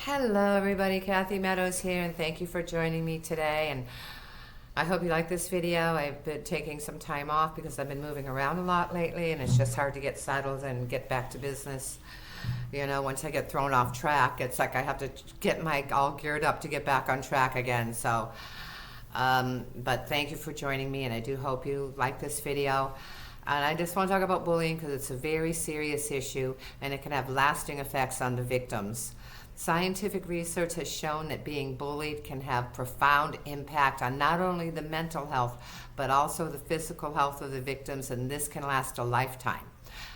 Hello everybody, Cathy Meadows here, and thank you for joining me today. And I hope you like this video. I've been taking some time off because I've been moving around a lot lately, and it's just hard to get settled and get back to business. You know, once I get thrown off track, it's like I have to get my all geared up to get back on track again. But thank you for joining me, and I do hope you like this video. And I just want to talk about bullying because it's a very serious issue, and it can have lasting effects on the victims. Scientific research has shown that being bullied can have profound impact on not only the mental health, but also the physical health of the victims, and this can last a lifetime.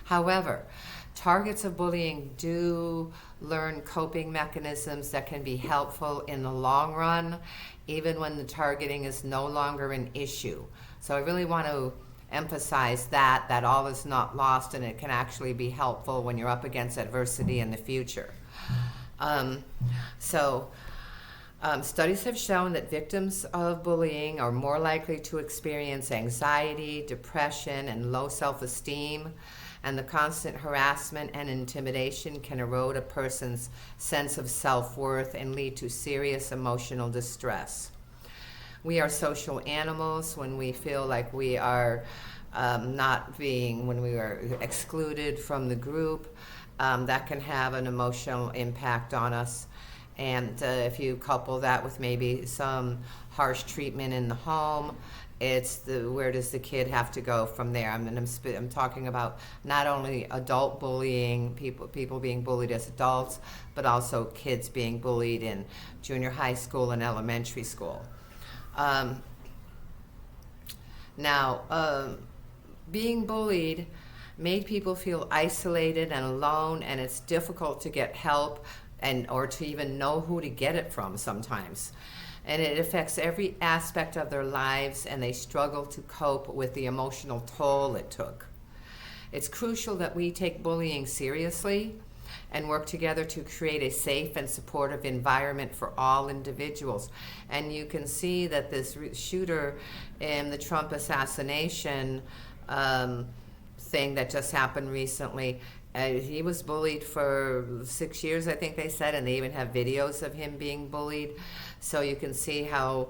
However, targets of bullying do learn coping mechanisms that can be helpful in the long run, even when the targeting is no longer an issue. So I really want to emphasize that all is not lost, and it can actually be helpful when you're up against adversity in the future. Studies have shown that victims of bullying are more likely to experience anxiety, depression, and low self-esteem, and the constant harassment and intimidation can erode a person's sense of self-worth and lead to serious emotional distress. We are social animals. When we feel like we are when we are excluded from the group, that can have an emotional impact on us. And if you couple that with maybe some harsh treatment in the home, where does the kid have to go from there? I'm talking about not only adult bullying, people being bullied as adults, but also kids being bullied in junior high school and elementary school. Being bullied made people feel isolated and alone, and it's difficult to get help or to even know who to get it from sometimes. And it affects every aspect of their lives, and they struggle to cope with the emotional toll it took. It's crucial that we take bullying seriously and work together to create a safe and supportive environment for all individuals. And you can see that this shooter in the Trump assassination thing that just happened recently, he was bullied for 6 years, I think they said, and they even have videos of him being bullied. So you can see how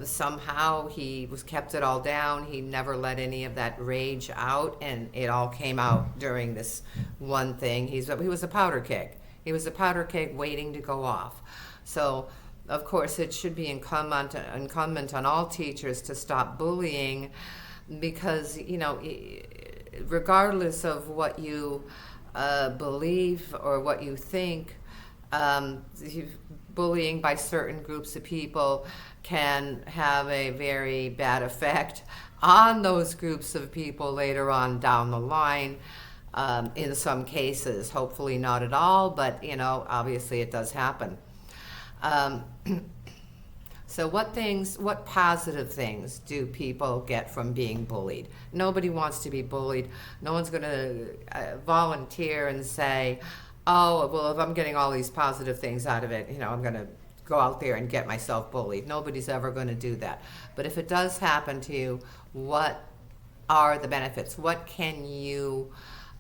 somehow he kept it all down. He never let any of that rage out, and it all came out during this one thing. He was a powder keg. He was a powder keg waiting to go off. So of course it should be incumbent on all teachers to stop bullying, because regardless of what you believe or what you think, bullying by certain groups of people can have a very bad effect on those groups of people later on down the line. In some cases, hopefully not at all, but obviously it does happen. So what positive things do people get from being bullied? Nobody wants to be bullied. No one's going to volunteer and say, oh, well, if I'm getting all these positive things out of it, I'm going to go out there and get myself bullied. Nobody's ever going to do that. But if it does happen to you, what are the benefits? What can you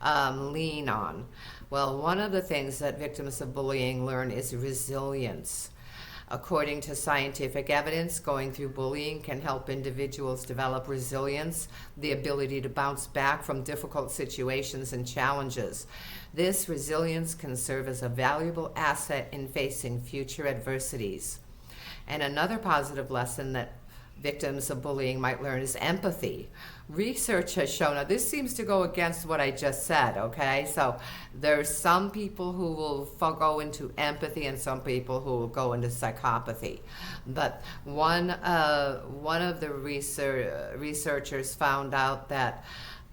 lean on? Well, one of the things that victims of bullying learn is resilience. According to scientific evidence, going through bullying can help individuals develop resilience, the ability to bounce back from difficult situations and challenges. This resilience can serve as a valuable asset in facing future adversities. And another positive lesson that victims of bullying might learn is empathy. Research has shown, now this seems to go against what I just said, okay? So there's some people who will go into empathy and some people who will go into psychopathy. But one of the researchers found out that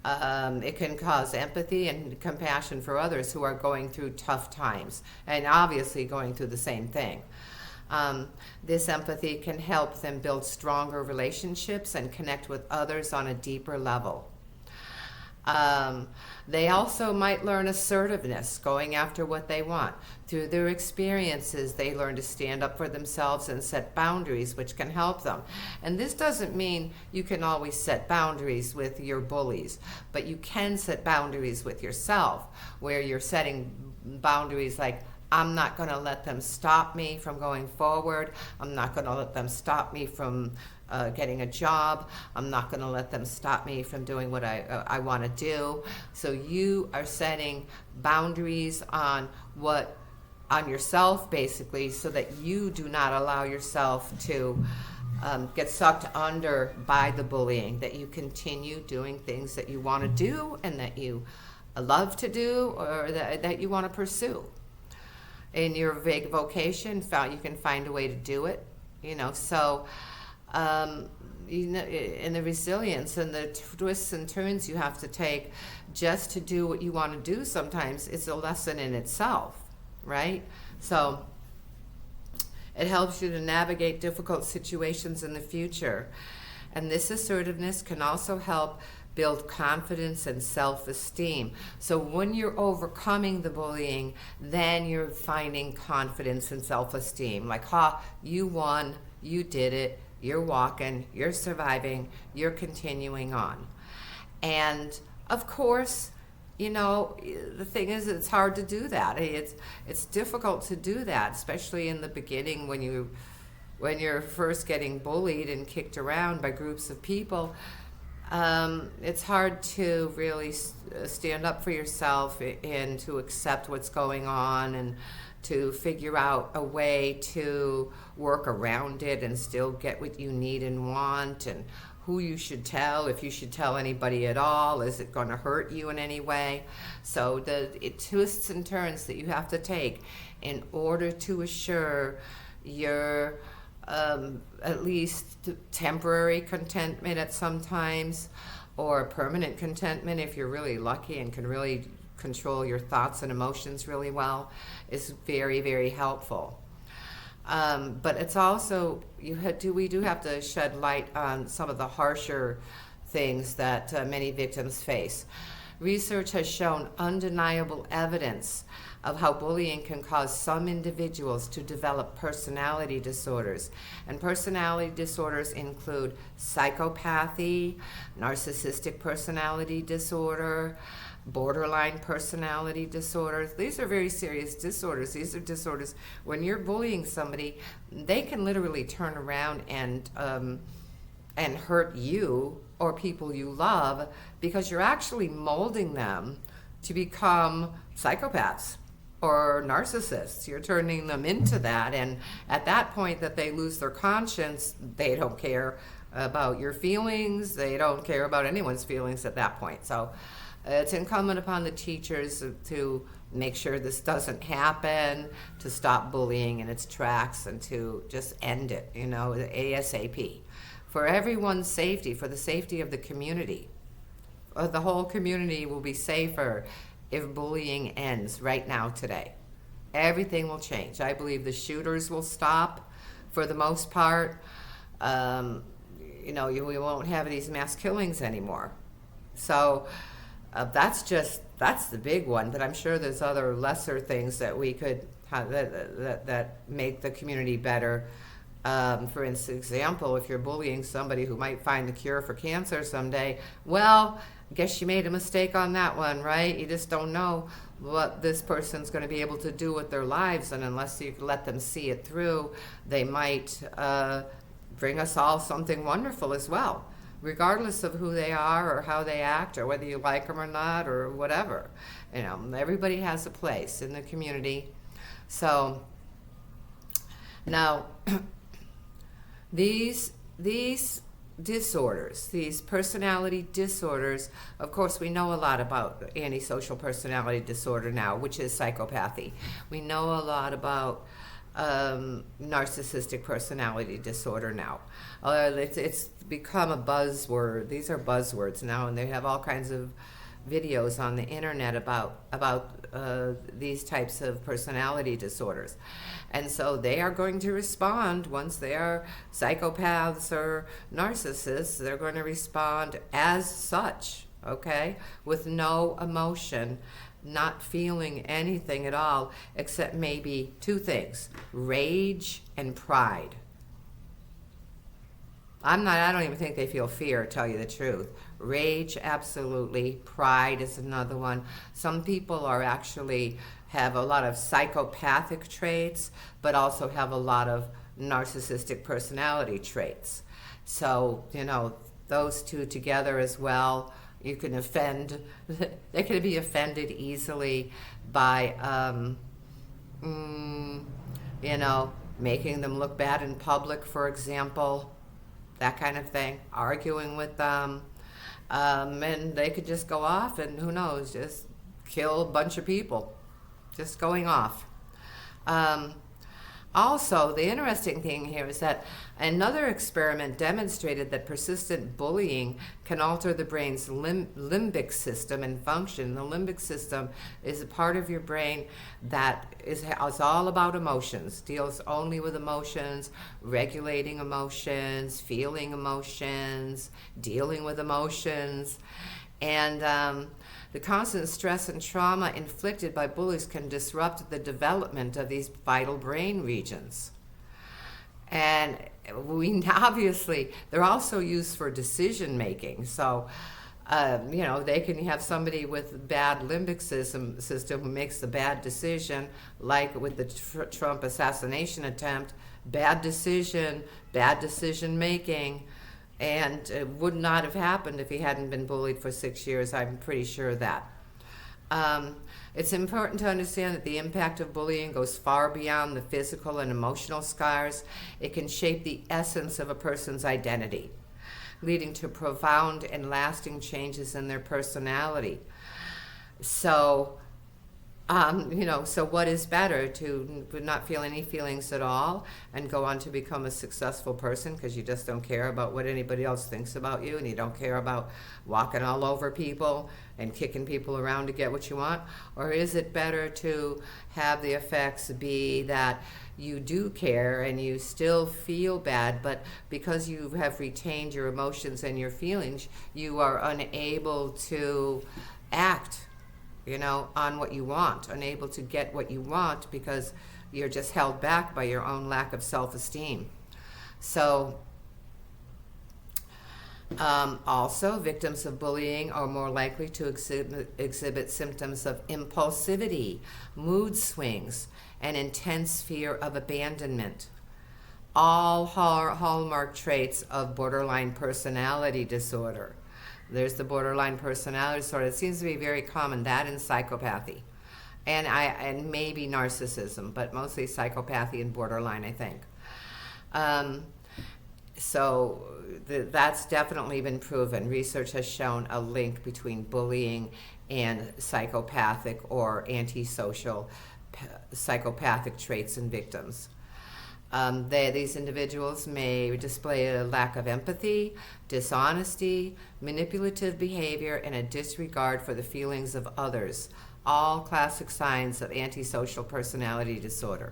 it can cause empathy and compassion for others who are going through tough times and obviously going through the same thing. This empathy can help them build stronger relationships and connect with others on a deeper level. They also might learn assertiveness, going after what they want. Through their experiences, they learn to stand up for themselves and set boundaries, which can help them. And this doesn't mean you can always set boundaries with your bullies, but you can set boundaries with yourself, where you're setting boundaries like, I'm not going to let them stop me from going forward. I'm not going to let them stop me from getting a job. I'm not going to let them stop me from doing what I want to do. So you are setting boundaries on yourself, basically, so that you do not allow yourself to get sucked under by the bullying, that you continue doing things that you want to do and that you love to do, or that you want to pursue. In your vague vocation, you can find a way to do it, so in the resilience and the twists and turns you have to take just to do what you want to do, sometimes it's a lesson in itself, right? So it helps you to navigate difficult situations in the future. And this assertiveness can also help build confidence and self-esteem. So when you're overcoming the bullying, then you're finding confidence and self-esteem. Like, you won, you did it, you're walking, you're surviving, you're continuing on. And of course, the thing is, it's hard to do that. It's difficult to do that, especially in the beginning when you're first getting bullied and kicked around by groups of people. It's hard to really stand up for yourself and to accept what's going on and to figure out a way to work around it and still get what you need and want, and who you should tell, if you should tell anybody at all, is it going to hurt you in any way? So it twists and turns that you have to take in order to assure your at least temporary contentment at some times, or permanent contentment if you're really lucky and can really control your thoughts and emotions really well, is very, very helpful. But it's also, we do have to shed light on some of the harsher things that many victims face. Research has shown undeniable evidence of how bullying can cause some individuals to develop personality disorders. And personality disorders include psychopathy, narcissistic personality disorder, borderline personality disorders. These are very serious disorders. These are disorders, when you're bullying somebody, they can literally turn around and hurt you or people you love, because you're actually molding them to become psychopaths or narcissists. You're turning them into that, and at that point that they lose their conscience, they don't care about your feelings, they don't care about anyone's feelings at that point. So it's incumbent upon the teachers to make sure this doesn't happen, to stop bullying in its tracks, and to just end it, ASAP. For everyone's safety, for the safety of the community. The whole community will be safer if bullying ends right now, today. Everything will change. I believe the shooters will stop for the most part. We won't have these mass killings anymore. So that's the big one, but I'm sure there's other lesser things that we could have that make the community better. For example, if you're bullying somebody who might find the cure for cancer someday, well, I guess you made a mistake on that one, right? You just don't know what this person's going to be able to do with their lives, and unless you let them see it through, they might bring us all something wonderful as well, regardless of who they are or how they act or whether you like them or not or whatever. Everybody has a place in the community. So now these disorders, these personality disorders, of course we know a lot about antisocial personality disorder now, which is psychopathy. We know a lot about narcissistic personality disorder now. It's become a buzzword. These are buzzwords now, and they have all kinds of videos on the internet about these types of personality disorders. And so they are going to respond, once they are psychopaths or narcissists, they're going to respond as such, okay, with no emotion, not feeling anything at all, except maybe two things: rage and pride. I don't even think they feel fear, to tell you the truth. Rage, absolutely. Pride is another one. Some people are actually have a lot of psychopathic traits, but also have a lot of narcissistic personality traits. So, those two together as well, you can offend, they can be offended easily by, making them look bad in public, for example, that kind of thing, arguing with them. And they could just go off and who knows, just kill a bunch of people, just going off. Also, the interesting thing here is that another experiment demonstrated that persistent bullying can alter the brain's limbic system and function. The limbic system is a part of your brain that is all about emotions, deals only with emotions, regulating emotions, feeling emotions, dealing with emotions. And the constant stress and trauma inflicted by bullies can disrupt the development of these vital brain regions. And obviously, they're also used for decision making. So, they can have somebody with bad limbic system who makes the bad decision, like with the Trump assassination attempt, bad decision making. And it would not have happened if he hadn't been bullied for 6 years. I'm pretty sure of that. It's important to understand that the impact of bullying goes far beyond the physical and emotional scars. It can shape the essence of a person's identity, leading to profound and lasting changes in their personality. So, so what is better, to not feel any feelings at all and go on to become a successful person because you just don't care about what anybody else thinks about you, and you don't care about walking all over people and kicking people around to get what you want? Or is it better to have the effects be that you do care and you still feel bad, but because you have retained your emotions and your feelings, you are unable to act on what you want, unable to get what you want because you're just held back by your own lack of self-esteem. So, also, victims of bullying are more likely to exhibit symptoms of impulsivity, mood swings, and intense fear of abandonment. All hallmark traits of borderline personality disorder. There's the borderline personality disorder. It seems to be very common, that and psychopathy. And maybe narcissism, but mostly psychopathy and borderline, I think. So that's definitely been proven. Research has shown a link between bullying and psychopathic or antisocial psychopathic traits in victims. These individuals may display a lack of empathy, dishonesty, manipulative behavior, and a disregard for the feelings of others, all classic signs of antisocial personality disorder.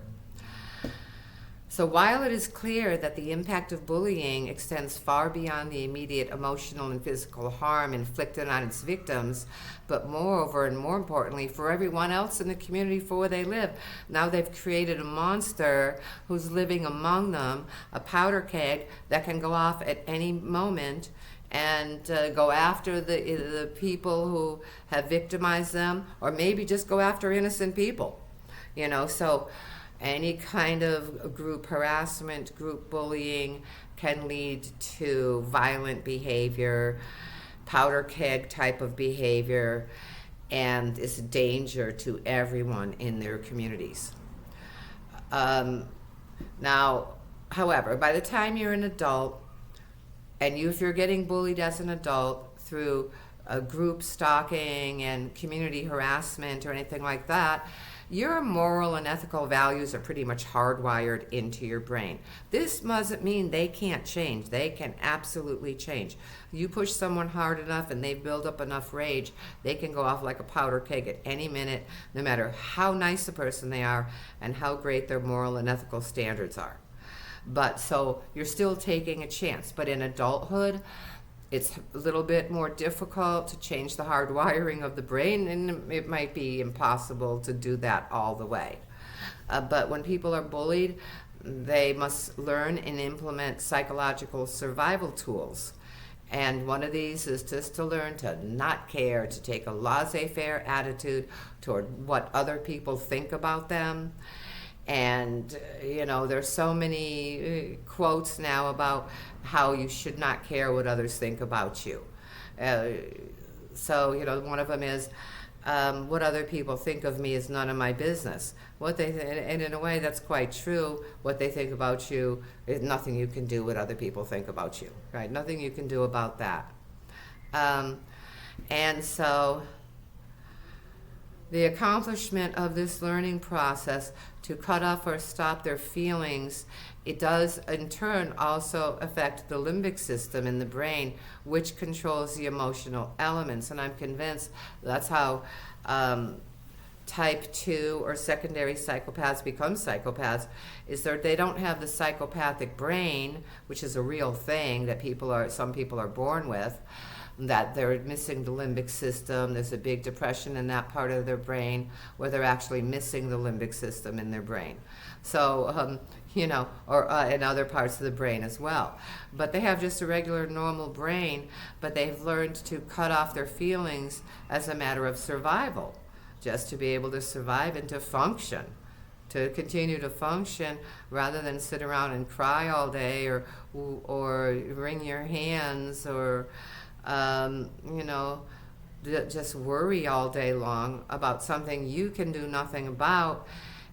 So while it is clear that the impact of bullying extends far beyond the immediate emotional and physical harm inflicted on its victims, but moreover and more importantly, for everyone else in the community for where they live, now they've created a monster who's living among them, a powder keg that can go off at any moment and go after the people who have victimized them, or maybe just go after innocent people, so any kind of group harassment, group bullying can lead to violent behavior, powder keg type of behavior, and is a danger to everyone in their communities. Now, however, by the time you're an adult, and if you're getting bullied as an adult through group stalking and community harassment or anything like that, your moral and ethical values are pretty much hardwired into your brain. This doesn't mean they can't change. They can absolutely change. You push someone hard enough and they build up enough rage, they can go off like a powder keg at any minute, no matter how nice a person they are and how great their moral and ethical standards are. But so you're still taking a chance. But in adulthood, it's a little bit more difficult to change the hard wiring of the brain, and it might be impossible to do that all the way. But when people are bullied, they must learn and implement psychological survival tools. And one of these is just to learn to not care, to take a laissez-faire attitude toward what other people think about them. And, there's so many quotes now about how you should not care what others think about you. So, one of them is, what other people think of me is none of my business. And in a way, that's quite true. What they think about you is nothing you can do what other people think about you, right? Nothing you can do about that. And so the accomplishment of this learning process to cut off or stop their feelings, it does in turn also affect the limbic system in the brain, which controls the emotional elements. And I'm convinced that's how type 2 or secondary psychopaths become psychopaths, is that they don't have the psychopathic brain, which is a real thing that some people are born with, that they're missing the limbic system. There's a big depression in that part of their brain where they're actually missing the limbic system in their brain. So, or in other parts of the brain as well. But they have just a regular normal brain, but they've learned to cut off their feelings as a matter of survival, just to be able to survive and to function, to continue to function rather than sit around and cry all day or wring your hands or, just worry all day long about something you can do nothing about.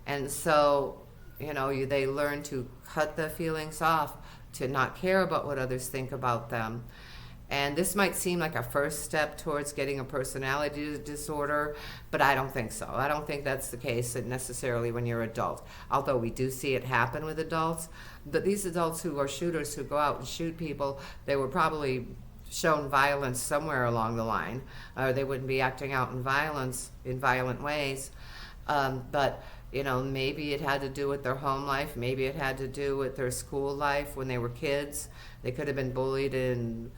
And so, they learn to cut the feelings off, to not care about what others think about them. And this might seem like a first step towards getting a personality disorder, but I don't think so. I don't think that's the case necessarily when you're adult, although we do see it happen with adults. But these adults who are shooters, who go out and shoot people, they were probably shown violence somewhere along the line, or they wouldn't be acting out in violent ways. But maybe it had to do with their home life. Maybe it had to do with their school life when they were kids. They could have been bullied in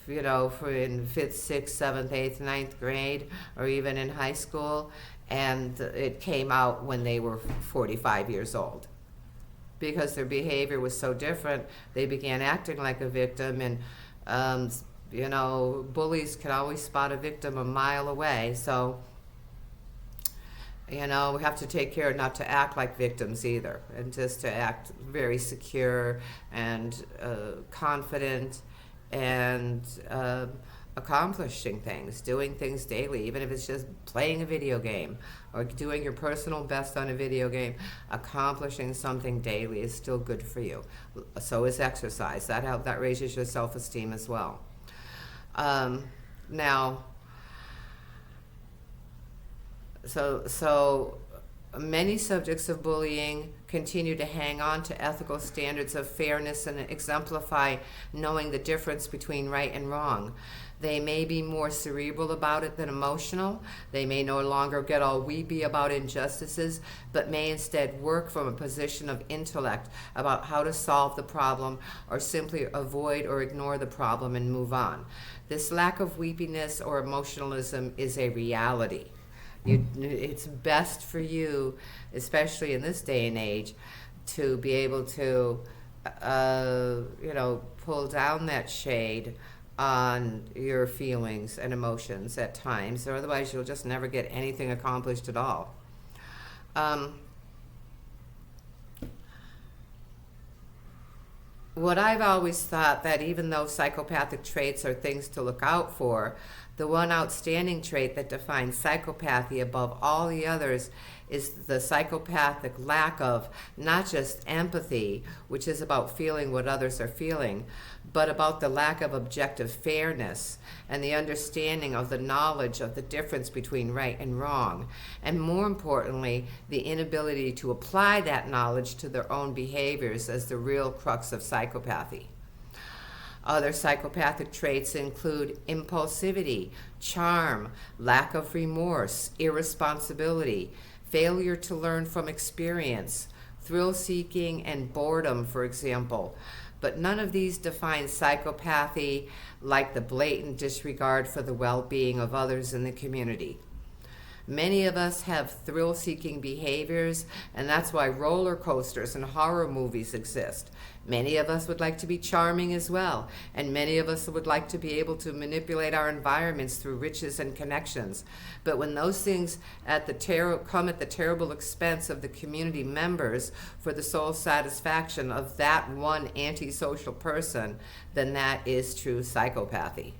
5th, 6th, 7th, 8th, 9th grade, or even in high school, and it came out when they were 45 years old. Because their behavior was so different, they began acting like a victim, and bullies can always spot a victim a mile away. So, we have to take care not to act like victims either, and just to act very secure and confident and accomplishing things, doing things daily, even if it's just playing a video game or doing your personal best on a video game. Accomplishing something daily is still good for you. So is exercise. That raises your self-esteem as well. Now, so many subjects of bullying continue to hang on to ethical standards of fairness and exemplify knowing the difference between right and wrong. They may be more cerebral about it than emotional. They may no longer get all weepy about injustices, but may instead work from a position of intellect about how to solve the problem or simply avoid or ignore the problem and move on. This lack of weepiness or emotionalism is a reality. It's best for you, especially in this day and age, to be able to, pull down that shade on your feelings and emotions at times, or otherwise you'll just never get anything accomplished at all. What I've always thought, that even though psychopathic traits are things to look out for, the one outstanding trait that defines psychopathy above all the others is the psychopathic lack of not just empathy, which is about feeling what others are feeling, but about the lack of objective fairness and the understanding of the knowledge of the difference between right and wrong, and more importantly, the inability to apply that knowledge to their own behaviors as the real crux of psychopathy. Other psychopathic traits include impulsivity, charm, lack of remorse, irresponsibility, failure to learn from experience, thrill-seeking, and boredom, for example. But none of these define psychopathy like the blatant disregard for the well-being of others in the community. Many of us have thrill-seeking behaviors, and that's why roller coasters and horror movies exist. Many of us would like to be charming as well, and many of us would like to be able to manipulate our environments through riches and connections. But when those things come at the terrible expense of the community members for the sole satisfaction of that one antisocial person, then that is true psychopathy.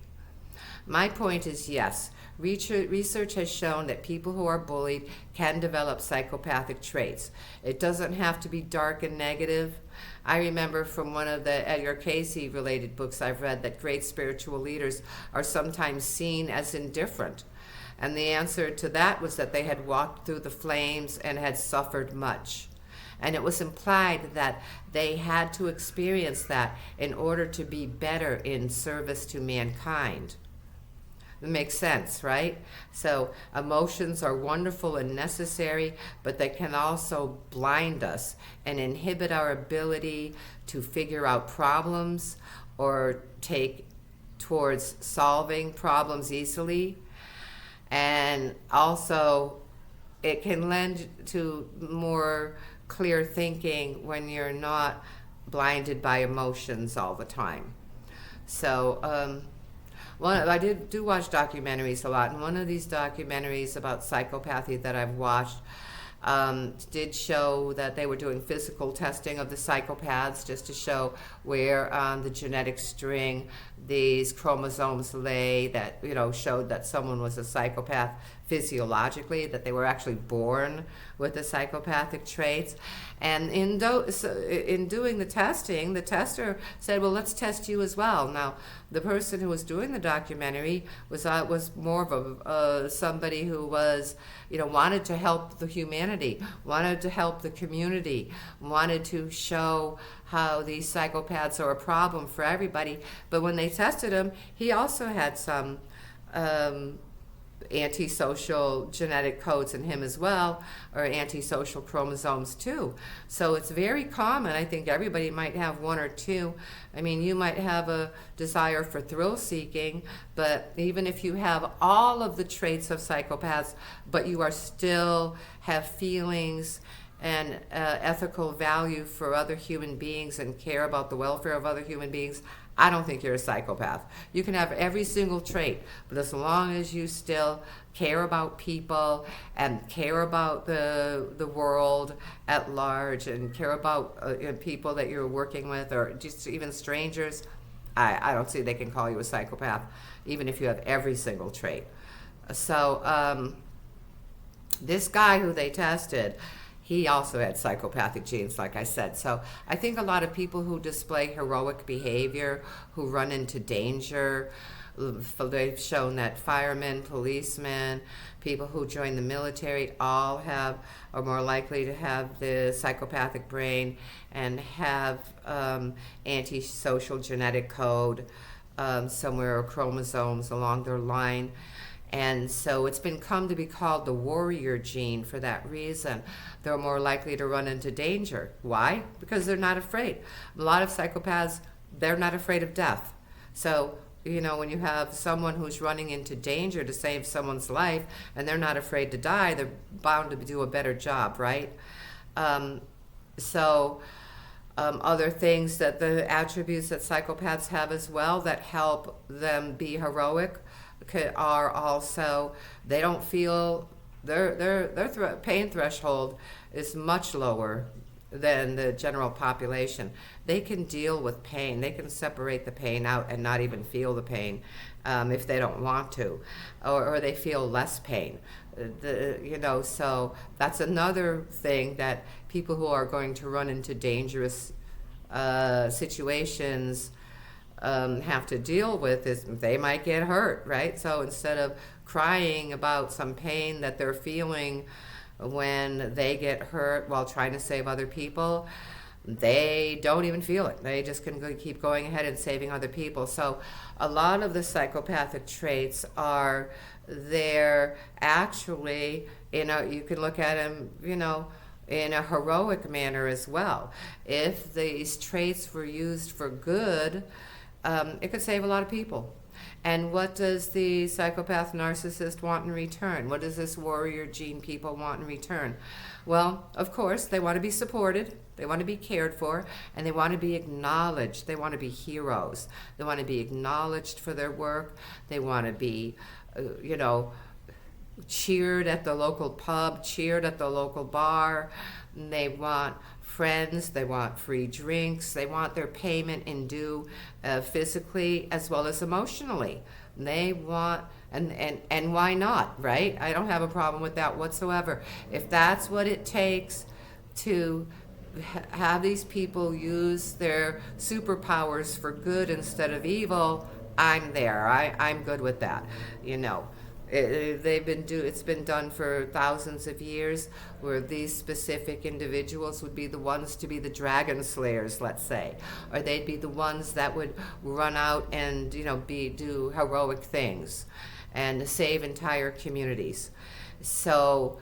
My point is, yes, research has shown that people who are bullied can develop psychopathic traits. It doesn't have to be dark and negative. I remember from one of the Edgar Cayce related books I've read that great spiritual leaders are sometimes seen as indifferent. And the answer to that was that they had walked through the flames and had suffered much. And it was implied that they had to experience that in order to be better in service to mankind. It makes sense, right? So emotions are wonderful and necessary, but they can also blind us and inhibit our ability to figure out problems or take towards solving problems easily. And also, it can lend to more clear thinking when you're not blinded by emotions all the time. So, I do watch documentaries a lot, and one of these documentaries about psychopathy that I've watched did show that they were doing physical testing of the psychopaths just to show where on the genetic string these chromosomes lay that, showed that someone was a psychopath physiologically, that they were actually born with the psychopathic traits. And in doing the testing, the tester said, well, let's test you as well. Now, the person who was doing the documentary was more of somebody who was, wanted to help the humanity, wanted to help the community, wanted to show how these psychopaths are a problem for everybody. But when they tested him, he also had some antisocial genetic codes in him as well, or antisocial chromosomes too. So it's very common. I think everybody might have one or two. I mean, you might have a desire for thrill seeking, but even if you have all of the traits of psychopaths, but you are still have feelings and ethical value for other human beings and care about the welfare of other human beings, I don't think you're a psychopath. You can have every single trait, but as long as you still care about people and care about the world at large and care about people that you're working with or just even strangers, I don't see they can call you a psychopath, even if you have every single trait. So this guy who they tested, he also had psychopathic genes, like I said. So I think a lot of people who display heroic behavior, who run into danger, they've shown that firemen, policemen, people who join the military all are more likely to have the psychopathic brain and have antisocial genetic code somewhere, or chromosomes along their line. And so it's come to be called the warrior gene for that reason. They're more likely to run into danger. Why? Because they're not afraid. A lot of psychopaths, they're not afraid of death. So, when you have someone who's running into danger to save someone's life and they're not afraid to die, they're bound to do a better job, right? Other things that the attributes that psychopaths have as well that help them be heroic are also, they don't feel, their pain threshold is much lower than the general population. They can deal with pain. They can separate the pain out and not even feel the pain if they don't want to, or they feel less pain. So that's another thing that people who are going to run into dangerous situations have to deal with is they might get hurt, right? So instead of crying about some pain that they're feeling when they get hurt while trying to save other people, they don't even feel it. They just can keep going ahead and saving other people. So a lot of the psychopathic traits are there actually, you can look at them, in a heroic manner as well. If these traits were used for good, it could save a lot of people. And what does the psychopath narcissist want in return? What does this warrior gene people want in return? Well, of course, they want to be supported, they want to be cared for, and they want to be acknowledged. They want to be heroes. They want to be acknowledged for their work. They want to be, cheered at the local pub, cheered at the local bar. They want friends, they want free drinks, they want their payment in due, physically as well as emotionally. They want, and why not, right? I don't have a problem with that whatsoever. If that's what it takes to have these people use their superpowers for good instead of evil, I'm there. I'm good with that, It's been done for thousands of years, where these specific individuals would be the ones to be the dragon slayers, let's say, or they'd be the ones that would run out and do heroic things and save entire communities. So,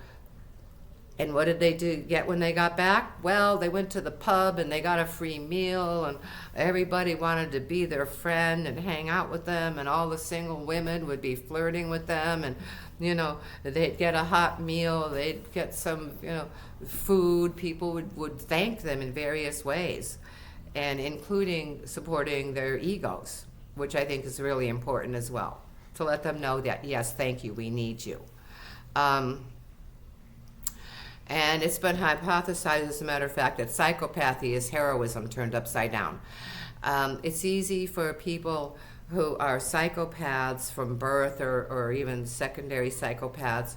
and what did they get when they got back? Well, they went to the pub and they got a free meal, and everybody wanted to be their friend and hang out with them, and all the single women would be flirting with them, and they'd get a hot meal, they'd get some food. People would thank them in various ways, and including supporting their egos, which I think is really important as well, to let them know that, yes, thank you, we need you. And it's been hypothesized, as a matter of fact, that psychopathy is heroism turned upside down. It's easy for people who are psychopaths from birth, or even secondary psychopaths,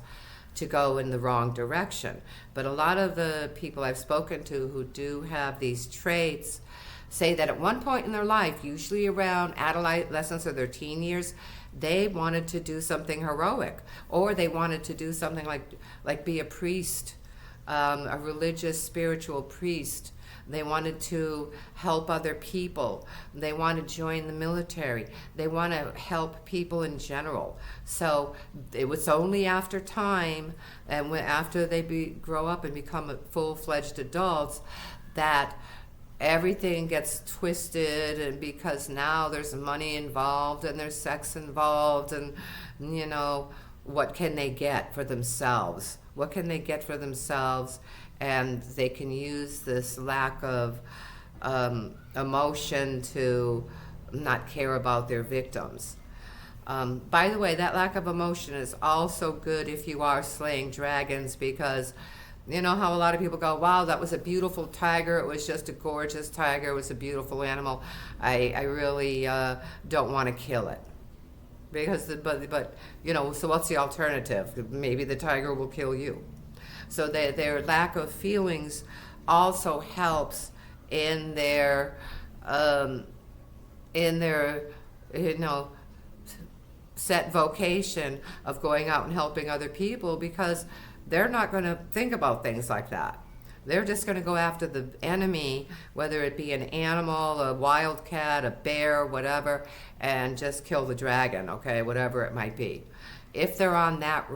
to go in the wrong direction. But a lot of the people I've spoken to who do have these traits say that at one point in their life, usually around adolescence or their teen years, they wanted to do something heroic, or they wanted to do something like be a priest, a religious, spiritual priest. They wanted to help other people. They want to join the military. They want to help people in general. So it was only after time, and after they grow up and become full-fledged adults, that everything gets twisted, and because now there's money involved and there's sex involved, and what can they get for themselves? What can they get for themselves? And they can use this lack of emotion to not care about their victims. By the way, that lack of emotion is also good if you are slaying dragons, because you know how a lot of people go, wow, that was a beautiful tiger, it was just a gorgeous tiger, it was a beautiful animal, I really don't want to kill it. Because so what's the alternative? Maybe the tiger will kill you. So their lack of feelings also helps in their set vocation of going out and helping other people, because they're not going to think about things like that. They're just going to go after the enemy, whether it be an animal, a wildcat, a bear, whatever, and just kill the dragon, okay, whatever it might be. If they're on that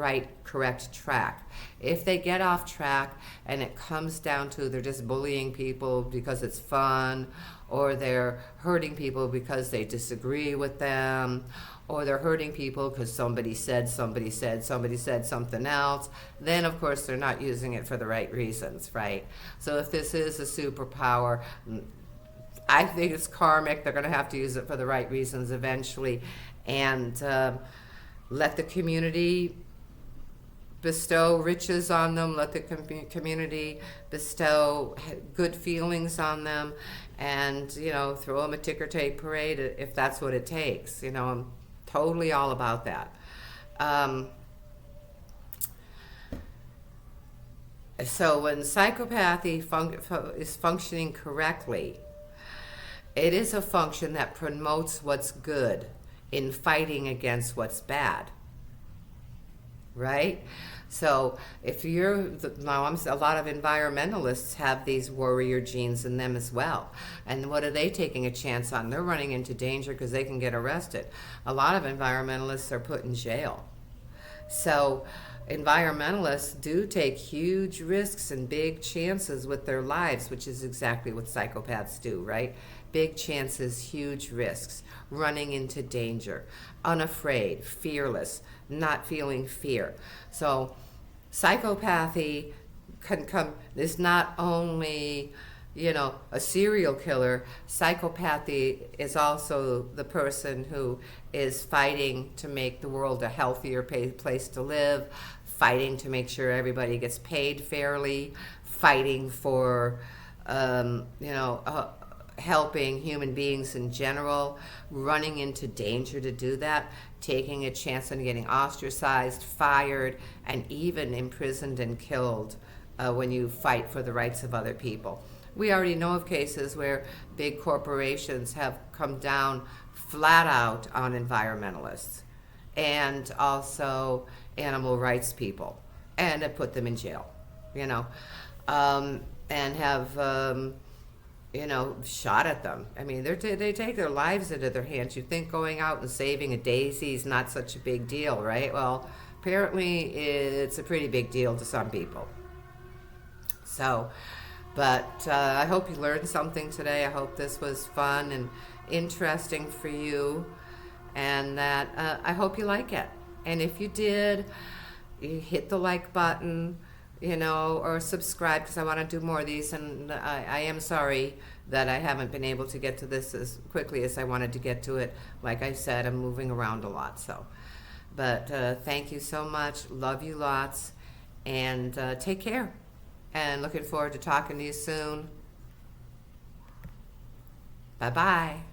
correct track. If they get off track and it comes down to they're just bullying people because it's fun, or they're hurting people because they disagree with them, or they're hurting people because somebody said something else, then of course they're not using it for the right reasons, right? So if this is a superpower, I think it's karmic. They're going to have to use it for the right reasons eventually, and let the community bestow riches on them, let the community bestow good feelings on them, and throw them a ticker tape parade if that's what it takes. I'm totally all about that. So when psychopathy is functioning correctly, it is a function that promotes what's good in fighting against what's bad, right? So if a lot of environmentalists have these warrior genes in them as well. And what are they taking a chance on? They're running into danger because they can get arrested. A lot of environmentalists are put in jail. So environmentalists do take huge risks and big chances with their lives, which is exactly what psychopaths do, right? Big chances, huge risks, running into danger, unafraid, fearless, not feeling fear. So psychopathy can come, is not only, a serial killer. Psychopathy is also the person who is fighting to make the world a healthier place to live, fighting to make sure everybody gets paid fairly, fighting for, helping human beings in general, running into danger to do that, taking a chance on getting ostracized, fired, and even imprisoned and killed when you fight for the rights of other people. We already know of cases where big corporations have come down flat out on environmentalists and also animal rights people and have put them in jail, and have, shot at them. I mean, they take their lives into their hands. You'd think going out and saving a daisy is not such a big deal, right? Well, apparently it's a pretty big deal to some people. So, but I hope you learned something today. I hope this was fun and interesting for you, and that I hope you like it. And if you did, you hit the like button, or subscribe, because I want to do more of these. And I am sorry that I haven't been able to get to this as quickly as I wanted to get to it. Like I said, I'm moving around a lot. So, but thank you so much. Love you lots, and take care. And looking forward to talking to you soon. Bye-bye.